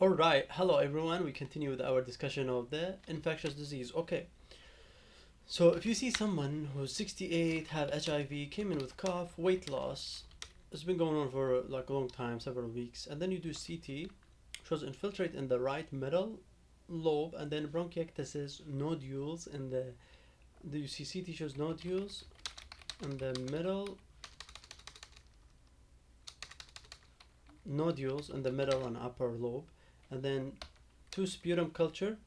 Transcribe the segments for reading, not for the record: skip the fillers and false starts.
Alright, hello everyone. We continue with our discussion of the infectious disease. Okay, so if you see someone who's 68, have HIV, came in with cough, weight loss, it's been going on for like a long time, several weeks, and then you do CT, shows infiltrate in the right middle lobe, and then bronchiectasis, nodules in the. Do you see CT shows nodules in the middle, nodules in the middle and upper lobe, and then two sputum culture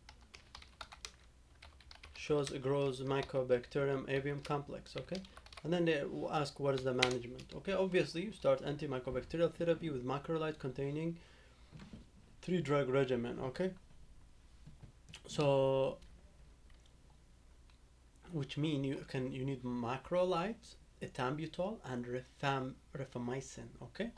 shows it grows Mycobacterium ABIM complex. Okay, and then they ask what is the management. Okay, obviously you start antimycobacterial therapy with macrolide containing 3-drug regimen. Okay, so which mean you need macrolides, ethambutol, and rifamycin. Okay,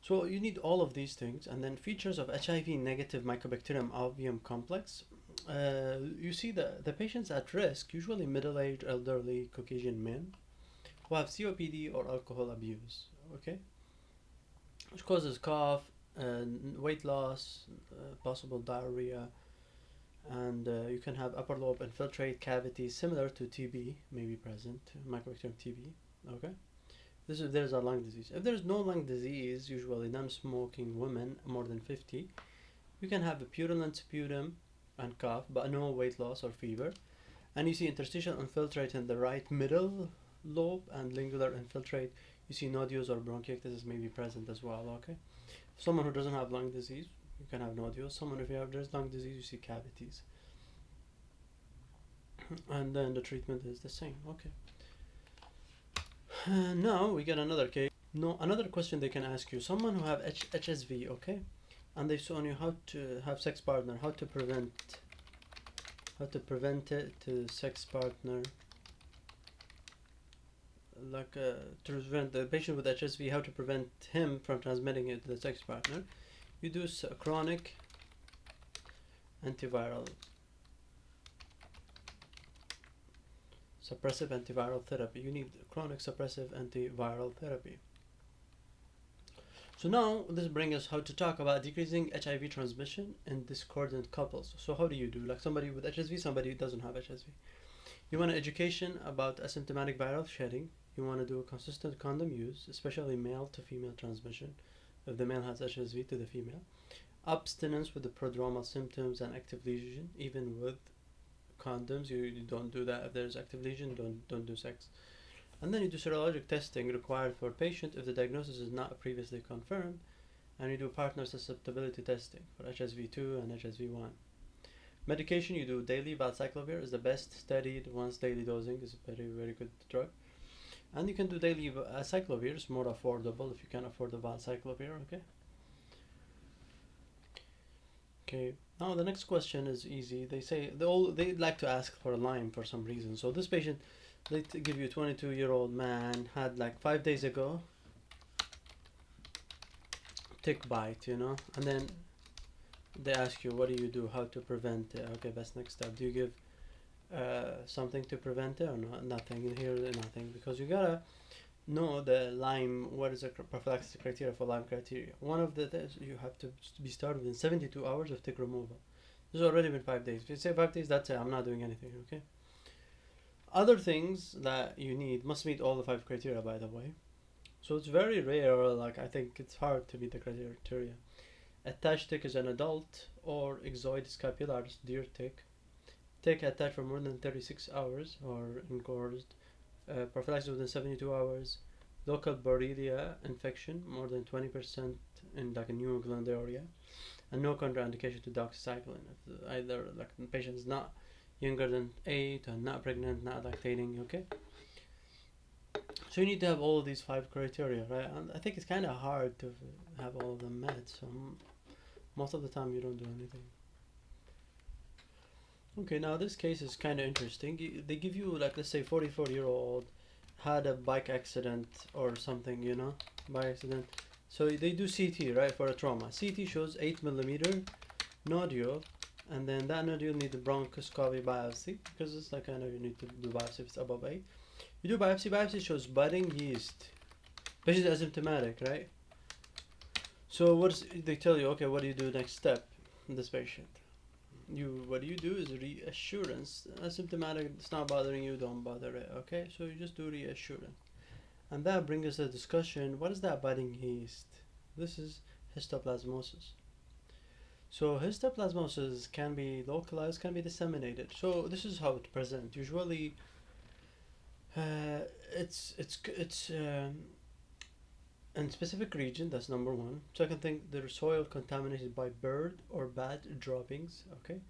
so you need all of these things, and then features of HIV negative Mycobacterium alveolum complex. You see the patients at risk, usually middle-aged, elderly, Caucasian men who have COPD or alcohol abuse. Okay, which causes cough, weight loss, possible diarrhea, and you can have upper lobe infiltrate cavities similar to TB may be present, Mycobacterium TB. Okay. This is there's a lung disease. If there's no lung disease, usually non-smoking women more than 50, you can have a purulent sputum and cough, but no weight loss or fever. And you see interstitial infiltrate in the right middle lobe and lingular infiltrate. You see nodules or bronchiectasis may be present as well. Okay, someone who doesn't have lung disease, you can have nodules. Someone if you have there's lung disease, you see cavities. And then the treatment is the same. Okay. Now we get another case. No, another question they can ask you. Someone who have HSV, okay, and they shown you how to have sex partner, how to prevent it to sex partner, like to prevent the patient with HSV, how to prevent him from transmitting it to the sex partner. You do chronic antiviral suppressive antiviral therapy. You need chronic suppressive antiviral therapy. So now this brings us how to talk about decreasing HIV transmission in discordant couples. So how do you do? Like somebody with HSV, somebody who doesn't have HSV. You want education about asymptomatic viral shedding. You want to do a consistent condom use, especially male to female transmission, if the male has HSV to the female. Abstinence with the prodromal symptoms and active lesion, even with condoms. You don't do that if there's active lesion. Don't do sex. And then you do serologic testing required for patient if the diagnosis is not previously confirmed, and you do partner susceptibility testing for HSV2 and HSV1. Medication, you do daily valcyclovir is the best studied once daily dosing is a very good drug, and you can do daily cyclovir. It's more affordable if you can afford the valcyclovir. Okay, now the next question is easy. They say they like to ask for a Lyme for some reason. So this patient, they give you a 22-year-old man, had like 5 days ago tick bite, and then they ask you, what do you do, how to prevent it? Okay, that's next step. Do you give something to prevent it or not? Nothing. Here, nothing, because you gotta know the Lyme. What is the prophylaxis criteria for Lyme criteria? One of the things, you have to be started within 72 hours of tick removal. This has already been 5 days. If you say 5 days, that's it. I'm not doing anything. Okay. Other things that you need must meet all the 5 criteria, by the way. So it's very rare. Like I think it's hard to meet the criteria. Attached tick is an adult or ixoid scapularis deer tick. Tick attached for more than 36 hours or engorged. Prophylaxis within 72 hours. Local Borrelia infection more than 20% in like a New England area, and no contraindication to doxycycline. If either like the patient is not younger than 8 and not pregnant, not lactating. Okay. So you need to have all of these 5 criteria, right? And I think it's kind of hard to have all of them met. So most of the time you don't do anything. Okay, now this case is kind of interesting. They give you, like, let's say 44-year-old had a bike accident or something, bike accident. So they do CT, right, for a trauma. CT shows 8mm nodule, and then that nodule needs a bronchoscopy biopsy, because it's like, I know you need to do biopsy if it's above 8. You do biopsy shows budding yeast. Patient is asymptomatic, right? So they tell you, okay, what do you do next step in this patient? What you do is reassurance. Asymptomatic, it's not bothering you, don't bother it. Okay, so you just do reassurance, and that brings us to the discussion. What is that budding yeast? This is histoplasmosis. So histoplasmosis can be localized, can be disseminated. So this is how it presents. Usually, it's in specific region. That's number one. Second thing, the soil contaminated by bird or bad droppings. Okay,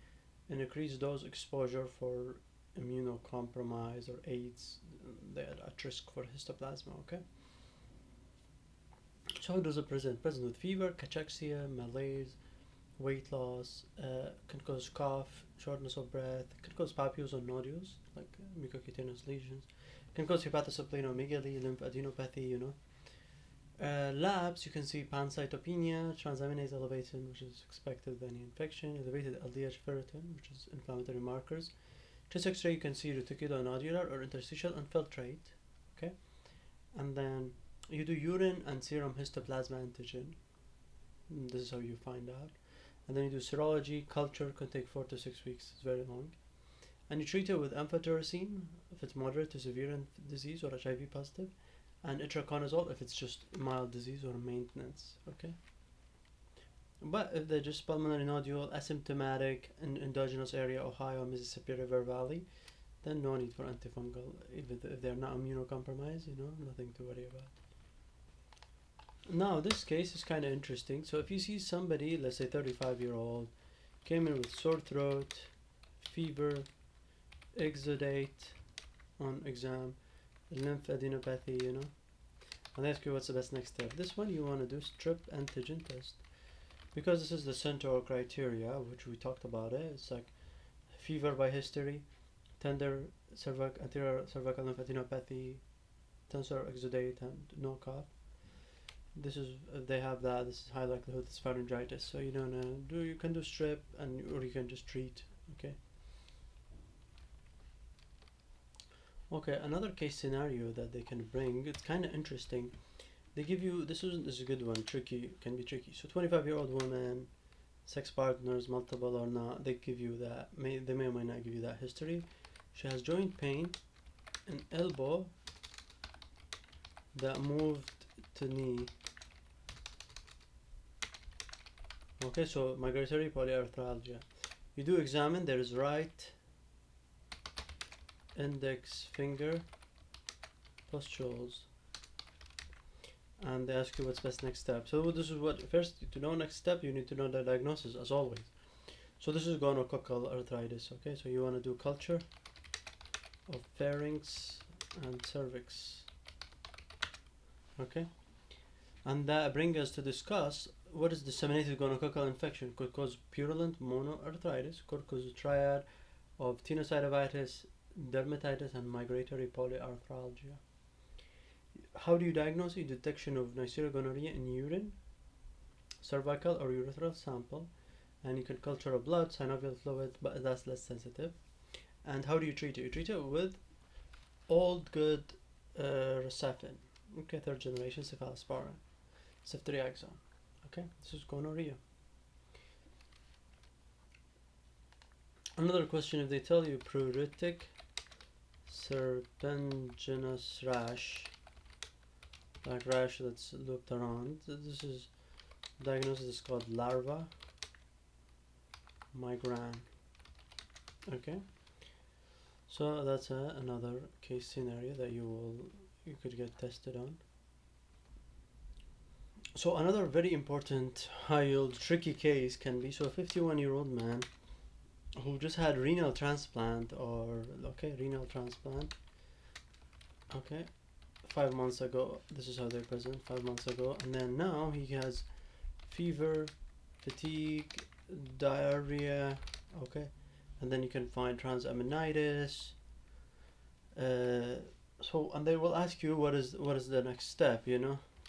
and increase dose exposure for immunocompromised or AIDS. They are at risk for histoplasma. Okay. So how does it present? Present with fever, cachexia, malaise, weight loss, can cause cough, shortness of breath, can cause papules or nodules like mucocutaneous lesions, can cause hepatosplenomegaly, lymphadenopathy. Labs, you can see pancytopenia, transaminase elevation, which is expected with any infection, elevated LDH ferritin, which is inflammatory markers. Chest X-ray, you can see reticulonodular or interstitial infiltrate. Okay, and then you do urine and serum histoplasma antigen. This is how you find out. And then you do serology, culture, can take 4 to 6 weeks, it's very long. And you treat it with amphotericin if it's moderate to severe disease or HIV positive, and itraconazole if it's just mild disease or maintenance. Okay. But if they're just pulmonary nodule, asymptomatic, in endogenous area, Ohio, Mississippi River Valley, then no need for antifungal. If they're not immunocompromised, nothing to worry about. Now this case is kind of interesting. So if you see somebody, let's say 35-year-old, came in with sore throat, fever, exudate on exam, lymphadenopathy, and they ask you what's the best next step. This one you want to do strip antigen test, because this is the central criteria which we talked about. It's like fever by history, tender anterior cervical lymphadenopathy, tensor exudate, and no cough. This is if they have that. This is high likelihood it's pharyngitis. So you can do strip or you can just treat. Okay. Okay, another case scenario that they can bring, it's kind of interesting. They give you, this is a good one, can be tricky. So 25-year-old woman, sex partners, multiple or not, they give you that, they may or may not give you that history. She has joint pain, an elbow that moved to knee. Okay, so migratory polyarthralgia. You do examine, there is right index finger pustules, and they ask you what's best next step. So this is what, first to know next step, you need to know the diagnosis as always. So this is gonococcal arthritis. Okay, so you want to do culture of pharynx and cervix. Okay, and that brings us to discuss what is disseminated gonococcal infection. Could cause purulent monoarthritis, could cause a triad of tenosynovitis, dermatitis, and migratory polyarthralgia. How do you diagnose it? Detection of Neisseria gonorrhea in urine, cervical or urethral sample, and you can culture of blood, synovial fluid, but that's less sensitive. And how do you treat it? You treat it with old good Recefin, okay, 3rd generation cephalosporin, ceftriaxone. Okay, this is gonorrhea. Another question, if they tell you pruritic serpentinous rash, like rash that's looped around, this is diagnosis is called larva migrans. Okay, so that's another case scenario that you could get tested on. So another very important, high-yield, tricky case can be, so a 51-year-old man who just had renal transplant, renal transplant, 5 months ago. This is how they present 5 months ago, and then now he has fever, fatigue, diarrhea, and then you can find transaminitis. So, and they will ask you what is the next step,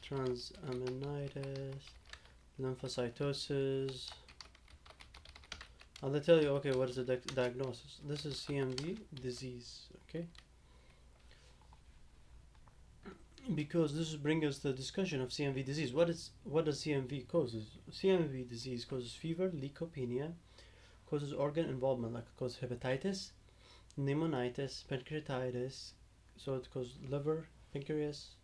transaminitis, lymphocytosis, and they tell you, okay, what is the diagnosis? This is CMV disease. Okay, because this brings us to the discussion of CMV disease. What does CMV causes? CMV disease causes fever, leukopenia, causes organ involvement, like it causes hepatitis, pneumonitis, pancreatitis, so it causes liver, pancreas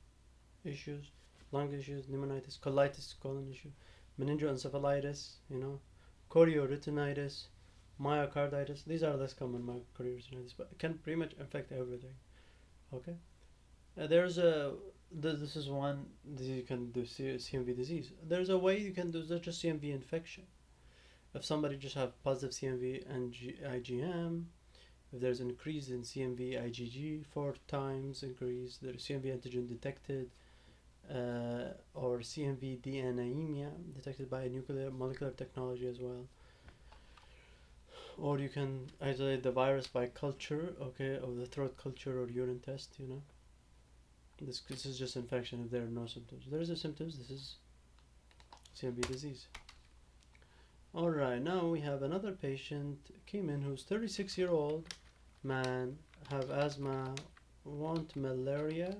issues, lung issues, pneumonitis, colitis, colon issue, meningoencephalitis, chorioretinitis, myocarditis. These are less common, myocarditis, but it can pretty much affect everything. Okay, there's a this is one you can do CMV disease. There's a way you can do just CMV infection. If somebody just have positive CMV and IgM, if there's an increase in CMV IgG 4 times increase, there's CMV antigen detected, or CMV DNA detected by nuclear molecular technology as well. Or you can isolate the virus by culture, okay, of the throat culture or urine test, This is just infection if there are no symptoms. There is no symptoms, this is CMV disease. Alright, now we have another patient came in who's 36-year-old man, have asthma, want malaria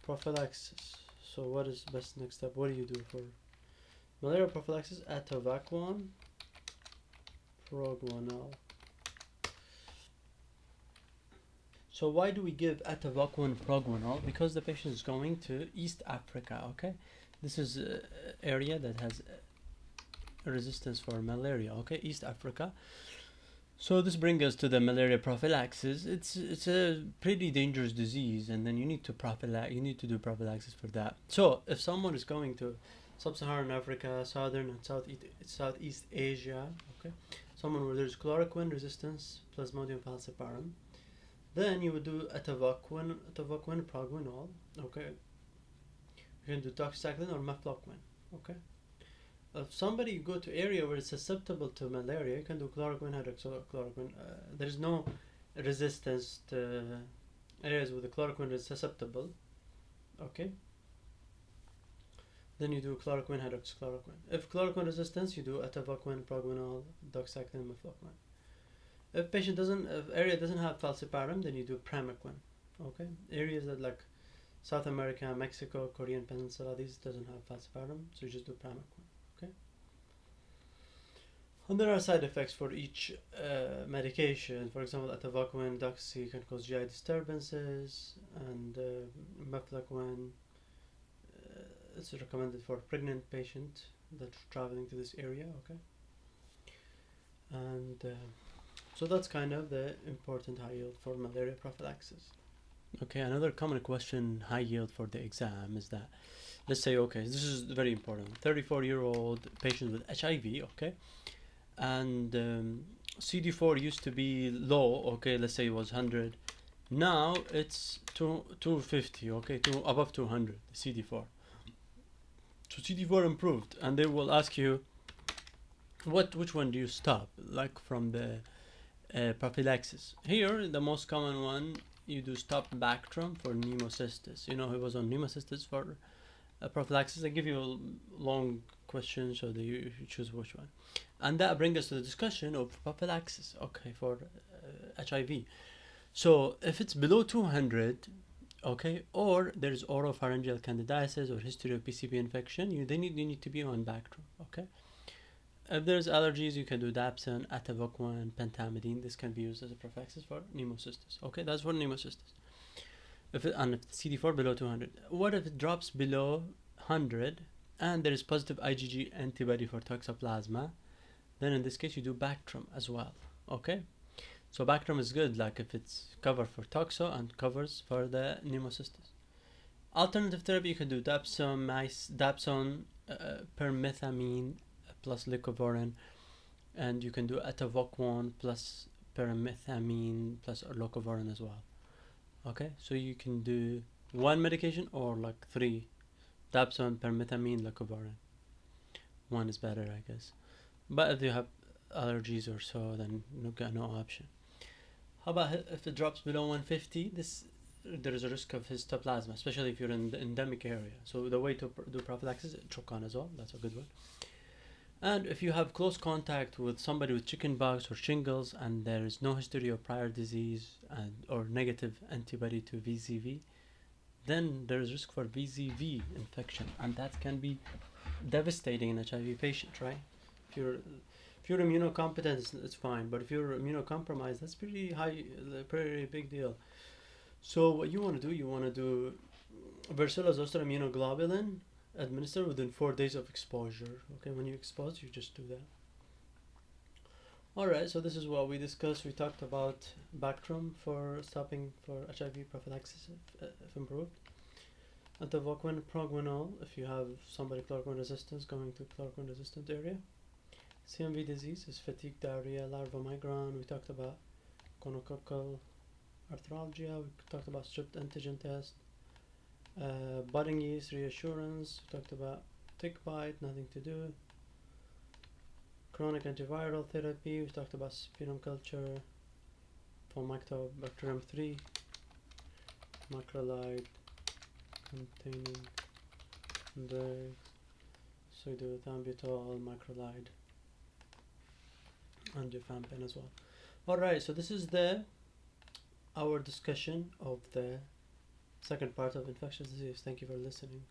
prophylaxis. So what is the best next step? What do you do for malaria prophylaxis? Atovaquone, Proguanil. So why do we give Atovaquone, Proguanil? Because the patient is going to East Africa, okay? This is an area that has resistance for malaria, okay? East Africa. So this brings us to the malaria prophylaxis. It's a pretty dangerous disease, and then you need to do prophylaxis for that. So if someone is going to Sub-Saharan Africa, Southern and Southeast Asia, okay, someone where there's chloroquine resistance, Plasmodium falciparum, then you would do Atovaquone, Proguanil, okay. You can do doxycycline or mefloquine, okay. If somebody go to area where it's susceptible to malaria, you can do chloroquine, hydroxychloroquine. There's no resistance to areas where the chloroquine is susceptible, okay. Then you do chloroquine, hydroxychloroquine. If chloroquine resistance, you do Atovaquone, Proguanil, doxycycline, mefloquine. If area doesn't have falciparum, then you do Primaquine, okay. Areas that like South America, Mexico, Korean Peninsula, these doesn't have falciparum, so you just do Primaquine, okay. And there are side effects for each medication. For example, Atovaquone, doxy can cause GI disturbances, and mefloquine it's recommended for pregnant patient that's traveling to this area, okay. And so that's kind of the important high yield for malaria prophylaxis. Okay, another common question, high yield for the exam, is that, let's say, okay, this is very important, 34-year-old patient with HIV, okay, and CD4 used to be low, okay, let's say it was 100, now it's 250, okay, above 200, CD4. So CD4 improved, and they will ask you, which one do you stop, like from the prophylaxis. Here, the most common one, you do stop Bactrim for pneumocystis. He was on pneumocystis for prophylaxis. I give you a long question so that you choose which one. And that brings us to the discussion of prophylaxis, okay, for HIV. So if it's below 200, okay, or there's oropharyngeal candidiasis or history of PCP infection, you need to be on Bactrim, okay. If there's allergies, you can do Dapsone, Atovaquone, pentamidine. This can be used as a prophylaxis for pneumocystis. Okay, that's for pneumocystis. If CD4 below 200. What if it drops below 100 and there is positive IgG antibody for toxoplasma? Then in this case, you do Bactrim as well. Okay, so Bactrim is good, like if it's covered for toxo and covers for the pneumocystis. Alternative therapy, you can do Dapsone, permethamine plus leucovorin, and you can do Atovaquone plus permethamine plus leucovorin as well. Okay, so you can do one medication or like 3, Dapsone, permethamine, leucovorin. One is better, I guess. But if you have allergies or so, then you've got no option. How about if it drops below 150? There is a risk of histoplasma, especially if you're in the endemic area. So the way to do prophylaxis is Troconazole. That's a good one. And if you have close contact with somebody with chickenpox or shingles and there is no history of prior disease or negative antibody to VZV, then there is risk for VZV infection, and that can be devastating in HIV patient, right? If you're immunocompetent, it's fine, but if you're immunocompromised, that's pretty high, pretty big deal. So what you want to do, Varicella zoster immunoglobulin administered within 4 days of exposure. Okay, when you expose, you just do that. Alright, so this is what we discussed. We talked about Bactrim for stopping for HIV prophylaxis if improved. Antivoquin, progwenol if you have somebody chloroquine resistance going to chloroquine resistant area. CMV disease is fatigue, diarrhea, larvomigran. We talked about gonococcal arthralgia. We talked about stripped antigen test. Budding yeast reassurance. We talked about tick bite, nothing to do. Chronic antiviral therapy. We talked about sputum culture for Mycobacterium 3. Macrolide containing the pseudoethambutol, macrolide, and rifampin as well. Alright, so this is our discussion of the second part of infectious disease. Thank you for listening.